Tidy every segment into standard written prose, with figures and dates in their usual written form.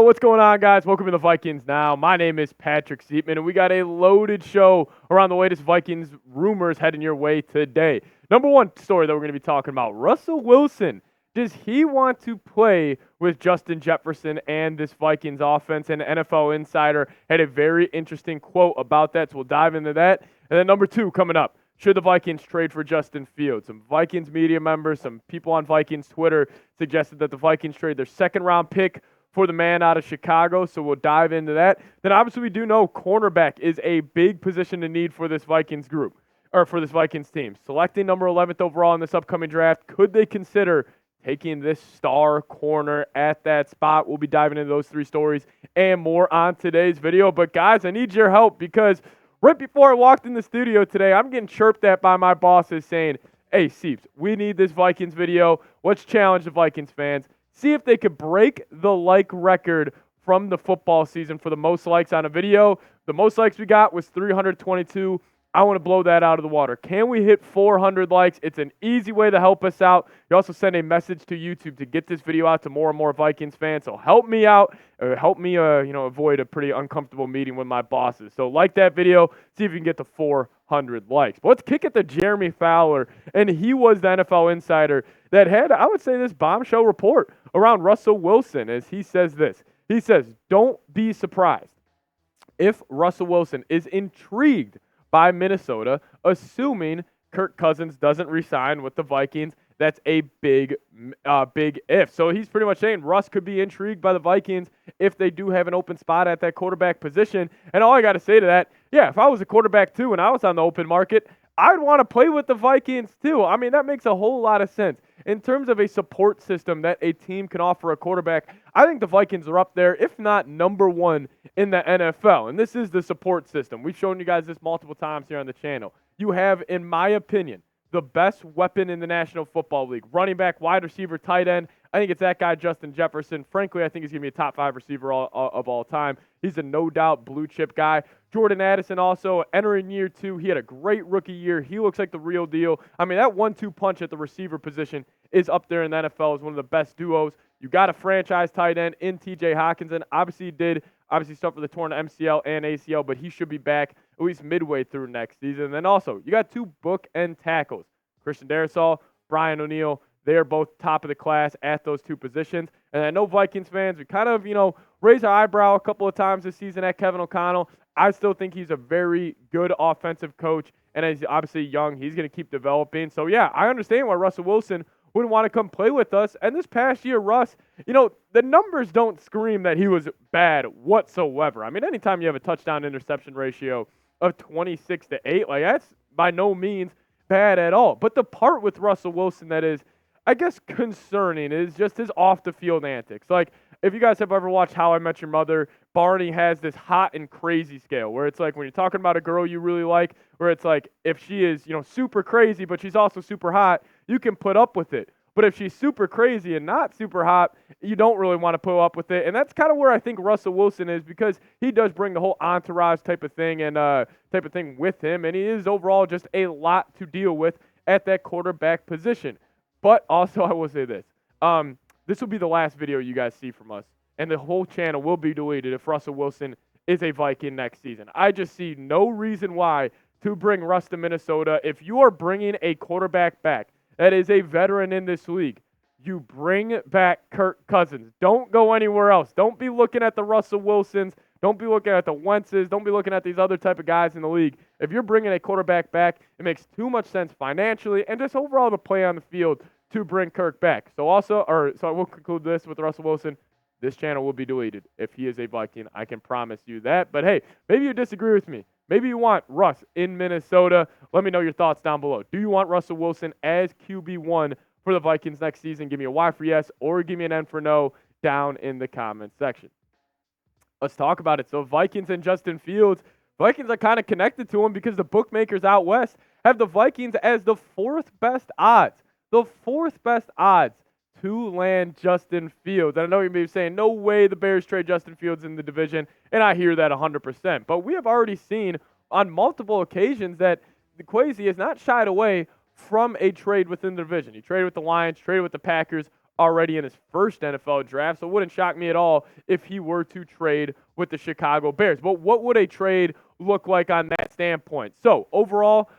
what's going on, guys? Welcome to the Vikings Now. My name is Patrick Siepman, and we got a loaded show around the latest Vikings rumors heading your way today. Number one story that we're going to be talking about, Russell Wilson. Does he want to play with Justin Jefferson and this Vikings offense? And NFL Insider had a very interesting quote about that, so we'll dive into that. And then number two coming up, should the Vikings trade for Justin Fields? Some Vikings media members, some people on Vikings Twitter suggested that the Vikings trade their second-round pick for the man out of Chicago, so we'll dive into that. Then obviously we do know cornerback is a big position to need for this Vikings group, or for this Vikings team. Selecting number 11th overall in this upcoming draft, could they consider taking this star corner at that spot? We'll be diving into those three stories and more on today's video. But guys, I need your help because right before I walked in the studio today, I'm getting chirped at by my bosses saying, hey, Seeps, we need this Vikings video. Let's challenge the Vikings fans. See if they could break the like record from the football season for the most likes on a video. The most likes we got was 322. I want to blow that out of the water. Can we hit 400 likes? It's an easy way to help us out. You also send a message to YouTube to get this video out to more and more Vikings fans. So help me out. Help me, avoid a pretty uncomfortable meeting with my bosses. So like that video. See if you can get to 400 likes. But let's kick it to Jeremy Fowler. And he was the NFL Insider that had, I would say, this bombshell report around Russell Wilson as he says this. He says, don't be surprised if Russell Wilson is intrigued by Minnesota, assuming Kirk Cousins doesn't re-sign with the Vikings. That's a big if. So he's pretty much saying Russ could be intrigued by the Vikings if they do have an open spot at that quarterback position. And all I got to say to that, yeah, if I was a quarterback too and I was on the open market, I'd want to play with the Vikings too. I mean, that makes a whole lot of sense. In terms of a support system that a team can offer a quarterback, I think the Vikings are up there, if not number one in the NFL. And this is the support system. We've shown you guys this multiple times here on the channel. You have, in my opinion, the best weapon in the National Football League. Running back, wide receiver, tight end. I think it's that guy, Justin Jefferson. Frankly, I think he's going to be a top 5 receiver of all time. He's a no-doubt blue-chip guy. Jordan Addison also entering year 2. He had a great rookie year. He looks like the real deal. I mean, that 1-2 punch at the receiver position is up there in the NFL as one of the best duos. You got a franchise tight end in TJ Hockenson. Obviously, he did suffer the torn MCL and ACL, but he should be back at least midway through next season. And then also, you got 2 bookend tackles. Christian Darrisaw, Brian O'Neill. They are both top of the class at those 2 positions. And I know Vikings fans, we kind of, raised our eyebrow a couple of times this season at Kevin O'Connell. I still think he's a very good offensive coach. And he's obviously young. He's going to keep developing. So, yeah, I understand why Russell Wilson wouldn't want to come play with us. And this past year, Russ, the numbers don't scream that he was bad whatsoever. I mean, anytime you have a touchdown-interception ratio of 26-8, like that's by no means bad at all. But the part with Russell Wilson that is, I guess, concerning is just his off-the-field antics. Like, if you guys have ever watched How I Met Your Mother, Barney has this hot and crazy scale where it's like when you're talking about a girl you really like, where it's like if she is, super crazy, but she's also super hot, you can put up with it. But if she's super crazy and not super hot, you don't really want to put up with it. And that's kind of where I think Russell Wilson is because he does bring the whole entourage type of thing with him. And he is overall just a lot to deal with at that quarterback position. But also, I will say this. This will be the last video you guys see from us. And the whole channel will be deleted if Russell Wilson is a Viking next season. I just see no reason why to bring Russ to Minnesota. If you are bringing a quarterback back that is a veteran in this league, you bring back Kirk Cousins. Don't go anywhere else. Don't be looking at the Russell Wilsons. Don't be looking at the Wentzes. Don't be looking at these other type of guys in the league. If you're bringing a quarterback back, it makes too much sense financially and just overall to play on the field to bring Kirk back. So I will conclude this with Russell Wilson. This channel will be deleted if he is a Viking. I can promise you that. But hey, maybe you disagree with me. Maybe you want Russ in Minnesota. Let me know your thoughts down below. Do you want Russell Wilson as QB1 for the Vikings next season? Give me a Y for yes or give me an N for no down in the comment section. Let's talk about it. So Vikings and Justin Fields. Vikings are kind of connected to him because the bookmakers out west have the Vikings as the 4th best odds. The 4th best odds to land Justin Fields. And I know you may be saying, no way the Bears trade Justin Fields in the division, and I hear that 100%. But we have already seen on multiple occasions that Kwesi has not shied away from a trade within the division. He traded with the Lions, traded with the Packers already in his first NFL draft, so it wouldn't shock me at all if he were to trade with the Chicago Bears. But what would a trade look like on that standpoint? So overall,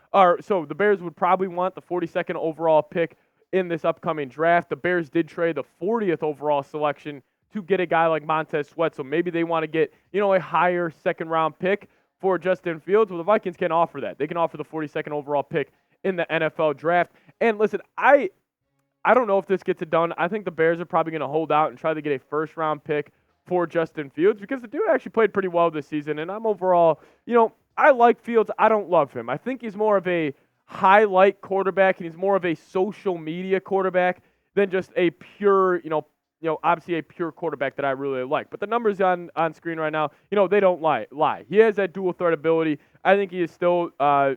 so the Bears would probably want the 42nd overall pick in this upcoming draft. The Bears did trade the 40th overall selection to get a guy like Montez Sweat, so maybe they want to get, a higher second-round pick for Justin Fields. Well, the Vikings can offer that. They can offer the 42nd overall pick in the NFL draft. And listen, I don't know if this gets it done. I think the Bears are probably going to hold out and try to get a first-round pick for Justin Fields because the dude actually played pretty well this season, and I'm overall, I like Fields. I don't love him. I think he's more of a highlight quarterback, and he's more of a social media quarterback than just a pure, obviously a pure quarterback that I really like. But the numbers on screen right now, they don't lie. He has that dual threat ability. I think he is still, I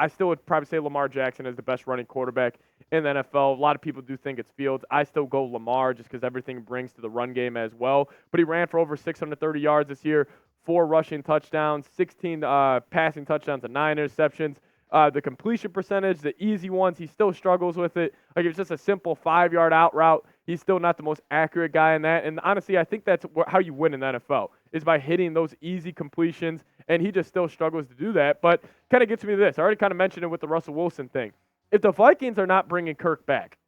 still would probably say Lamar Jackson is the best running quarterback in the NFL. A lot of people do think it's Fields. I still go Lamar just because everything brings to the run game as well. But he ran for over 630 yards this year, 4 rushing touchdowns, 16 passing touchdowns, and 9 interceptions. The completion percentage, the easy ones, he still struggles with it. Like, it's just a simple 5-yard out route. He's still not the most accurate guy in that. And honestly, I think that's how you win in the NFL, is by hitting those easy completions. And he just still struggles to do that. But kind of gets me to this. I already kind of mentioned it with the Russell Wilson thing. If the Vikings are not bringing Kirk back,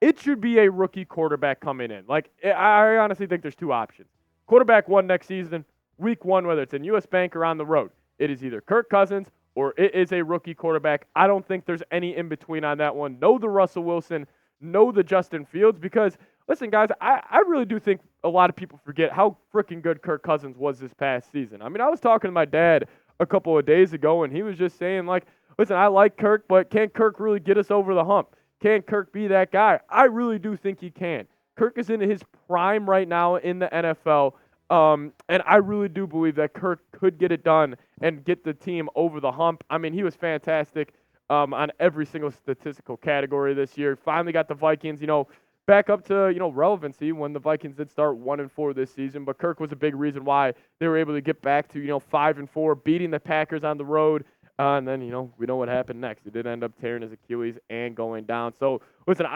it should be a rookie quarterback coming in. Like, I honestly think there's 2 options. Quarterback 1 next season, week 1, whether it's in U.S. Bank or on the road. It is either Kirk Cousins or it is a rookie quarterback. I don't think there's any in between on that one. No the Russell Wilson, no the Justin Fields, because, listen, guys, I really do think a lot of people forget how freaking good Kirk Cousins was this past season. I mean, I was talking to my dad a couple of days ago, and he was just saying, like, listen, I like Kirk, but can Kirk really get us over the hump? Can Kirk be that guy? I really do think he can. Kirk is in his prime right now in the NFL. And I really do believe that Kirk could get it done and get the team over the hump. I mean, he was fantastic on every single statistical category this year. Finally got the Vikings, back up to, relevancy when the Vikings did start 1-4 this season. But Kirk was a big reason why they were able to get back to, 5-4, beating the Packers on the road. And then, we know what happened next. He did end up tearing his Achilles and going down. So, listen,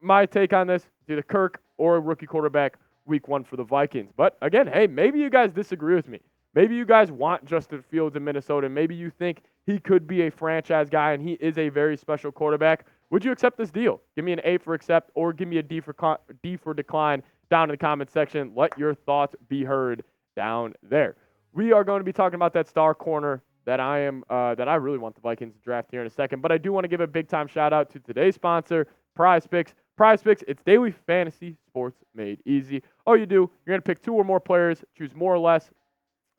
my take on this, either Kirk or a rookie quarterback, week 1 for the Vikings. But again, hey, maybe you guys disagree with me. Maybe you guys want Justin Fields in Minnesota. Maybe you think he could be a franchise guy and he is a very special quarterback. Would you accept this deal? Give me an A for accept or give me a D for decline down in the comment section. Let your thoughts be heard down there. We are going to be talking about that star corner that I really want the Vikings to draft here in a second. But I do want to give a big time shout out to today's sponsor, Prize Picks. Prize Picks, it's daily fantasy sports made easy. All you do, you're going to pick 2 or more players, choose more or less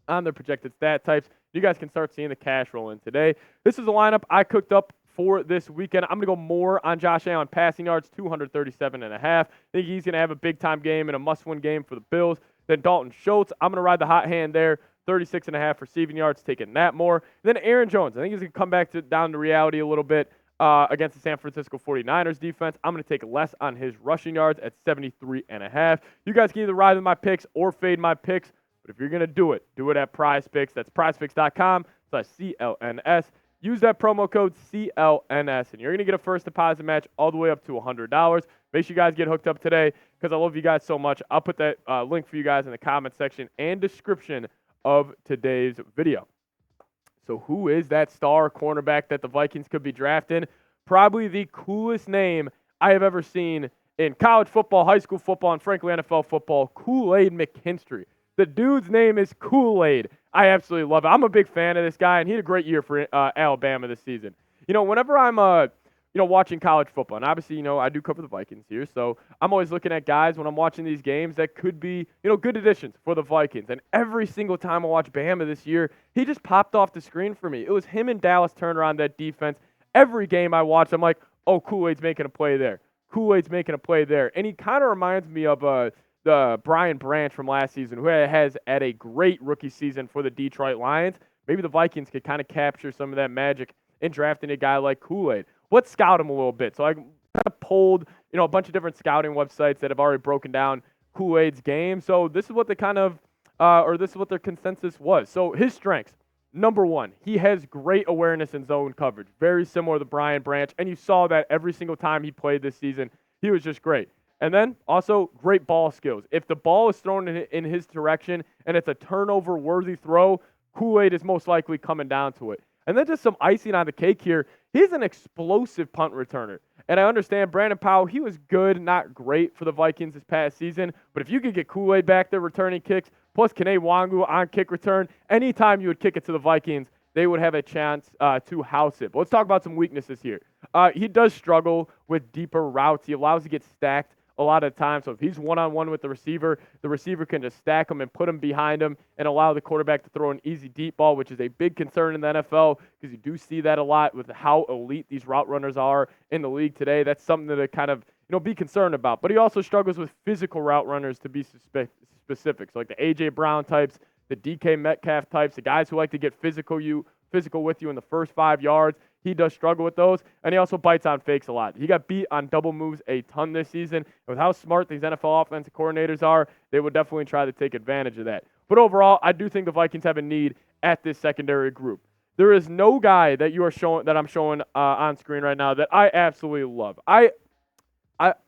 on their projected stat types. You guys can start seeing the cash roll in today. This is the lineup I cooked up for this weekend. I'm going to go more on Josh Allen passing yards, 237.5. I think he's going to have a big-time game and a must-win game for the Bills. Then Dalton Schultz, I'm going to ride the hot hand there, 36.5 receiving yards, taking that more. Then Aaron Jones, I think he's going to come back down to reality a little bit. Against the San Francisco 49ers defense. I'm going to take less on his rushing yards at 73.5. You guys can either ride with my picks or fade my picks, but if you're going to do it at Prize Picks. That's prizepicks.com/CLNS. Use that promo code CLNS, and you're going to get a first deposit match all the way up to $100. Make sure you guys get hooked up today because I love you guys so much. I'll put that link for you guys in the comment section and description of today's video. So who is that star cornerback that the Vikings could be drafting? Probably the coolest name I have ever seen in college football, high school football, and frankly NFL football, Kool-Aid McKinstry. The dude's name is Kool-Aid. I absolutely love it. I'm a big fan of this guy, and he had a great year for Alabama this season. Whenever I'm watching college football, and obviously, I do cover the Vikings here, so I'm always looking at guys when I'm watching these games that could be, good additions for the Vikings. And every single time I watch Bama this year, he just popped off the screen for me. It was him and Dallas Turner on that defense. Every game I watch, I'm like, oh, Kool-Aid's making a play there. Kool-Aid's making a play there. And he kind of reminds me of the Brian Branch from last season, who has had a great rookie season for the Detroit Lions. Maybe the Vikings could kind of capture some of that magic in drafting a guy like Kool-Aid. Let's scout him a little bit. So I kind of pulled, a bunch of different scouting websites that have already broken down Kool-Aid's game. So this is what they this is what their consensus was. So his strengths, number 1, he has great awareness in zone coverage, very similar to Brian Branch, and you saw that every single time he played this season. He was just great. And then also great ball skills. If the ball is thrown in his direction and it's a turnover-worthy throw, Kool-Aid is most likely coming down to it. And then just some icing on the cake here. He's an explosive punt returner. And I understand Brandon Powell, he was good, not great for the Vikings this past season. But if you could get Kool-Aid back there returning kicks, plus Kene Wangu on kick return, anytime you would kick it to the Vikings, they would have a chance to house it. But let's talk about some weaknesses here. He does struggle with deeper routes. He allows to get stacked a lot of times. So if he's one-on-one with the receiver can just stack him and put him behind him and allow the quarterback to throw an easy deep ball, which is a big concern in the NFL because you do see that a lot with how elite these route runners are in the league today. That's something to kind of be concerned about. But he also struggles with physical route runners, to be specific. So like the A.J. Brown types, the D.K. Metcalf types, the guys who like to get physical with you in the first 5 yards. He does struggle with those, and he also bites on fakes a lot. He got beat on double moves a ton this season. And with how smart these NFL offensive coordinators are, they would definitely try to take advantage of that. But overall, I do think the Vikings have a need at this secondary group. There is no guy that I'm showing on screen right now that I absolutely love. I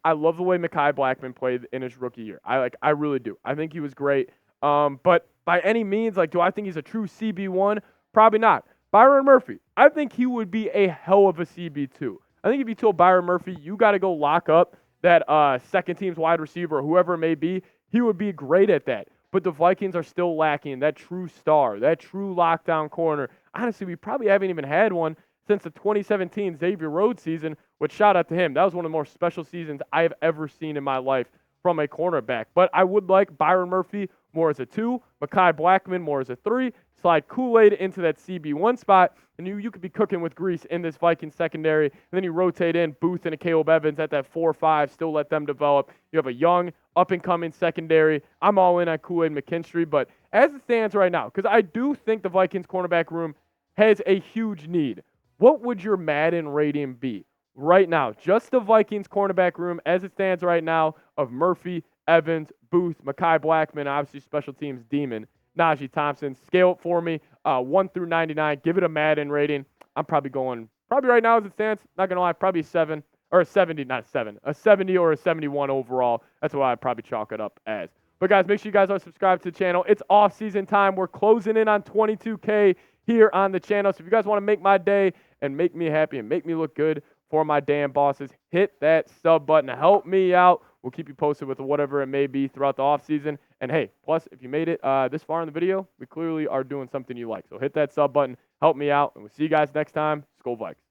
love the way Mekhi Blackmon played in his rookie year. I really do. I think he was great. But by any means, do I think he's a true CB1? Probably not. Byron Murphy, I think he would be a hell of a CB2. I think if you told Byron Murphy, you got to go lock up that second team's wide receiver or whoever it may be, he would be great at that. But the Vikings are still lacking that true star, that true lockdown corner. Honestly, we probably haven't even had one since the 2017 Xavier Rhodes season, which shout out to him. That was one of the more special seasons I have ever seen in my life from a cornerback. But I would like Byron Murphy more as a 2, Mekhi Blackmon more as a 3, slide Kool-Aid into that CB1 spot, and you could be cooking with grease in this Vikings secondary. And then you rotate in Booth and a Caleb Evans at that 4-5, still let them develop. You have a young, up-and-coming secondary. I'm all in on Kool-Aid McKinstry, but as it stands right now, because I do think the Vikings cornerback room has a huge need, what would your Madden rating be right now? Just the Vikings cornerback room as it stands right now of Murphy, Evans, Booth, Mekhi Blackmon, obviously special teams demon, Najee Thompson. Scale it for me, 1 through 99. Give it a Madden rating. I'm probably right now as it stands, not going to lie, probably a 7 or a 70, not a 7, a 70 or a 71 overall. That's what I'd probably chalk it up as. But guys, make sure you guys are subscribed to the channel. It's off-season time. We're closing in on 22K here on the channel. So if you guys want to make my day and make me happy and make me look good for my damn bosses, hit that sub button. Help me out. We'll keep you posted with whatever it may be throughout the offseason. And hey, plus, if you made it this far in the video, we clearly are doing something you like. So hit that sub button. Help me out. And we'll see you guys next time. Skol Vikes.